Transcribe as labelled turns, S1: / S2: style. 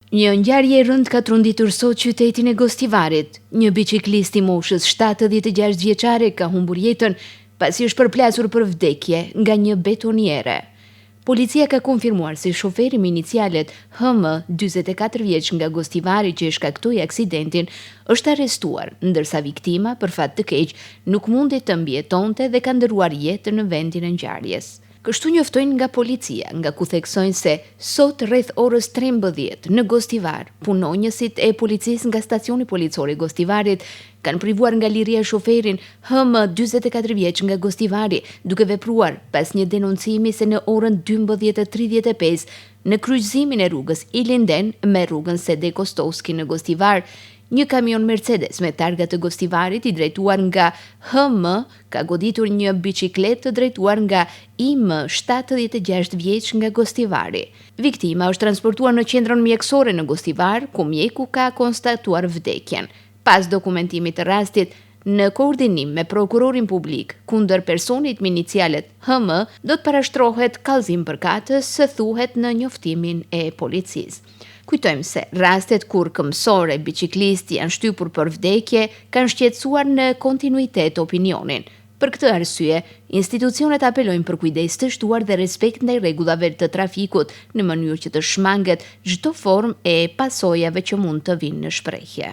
S1: Një ngjarje e rëndë ka trunditur sot qytetin e Gostivarit. Një biciklist i moshës 76 vjeçare ka humbur jetën pasi është përplasur për vdekje nga një betoniere. Policia ka konfirmuar se shoferi me inicialet HM, 44 vjeç nga Gostivari që shkaktoi aksidentin, është arrestuar, ndërsa viktima, për fat të keq, nuk mundi të mbijetonte dhe ka ndëruar jetën në vendin e ngjarjes. Kështu njoftojnë nga policia, nga ku theksojnë se sot rreth orës 13 në Gostivar, punonjësit e policisë nga stacioni policor i Gostivarit kanë privuar nga liria shoferin HM 44 vjeç nga Gostivari, duke vepruar pas një denoncimi se në orën 12:35 në kryqëzimin e rrugës Ilinden me rrugën Sede Kostovski në Gostivar, një kamion Mercedes me targa të Gostivarit i drejtuar nga HM ka goditur një bicikletë të drejtuar nga IM 76 vjeç nga Gostivari. Viktima është transportuar në qendrën mjekësore në Gostivar, ku mjeku ka konstatuar vdekjen. Pas dokumentimit të rastit, në koordinim me prokurorin publik kundër personit me inicialet HM, do të parashtrohet kallëzim përkatës, thuhet në njoftimin e policisë. Kujtojmë se rastet kur këmbësor e biciklisti janë shtypur për vdekje kanë shqetësuar në kontinuitet opinionin. Për këtë arsye, institucionet apelojnë për kujdes të shtuar dhe respekt ndaj rregullave të trafikut në mënyrë që të shmanget çdo formë e pasojave që mund të vinë në shprehje.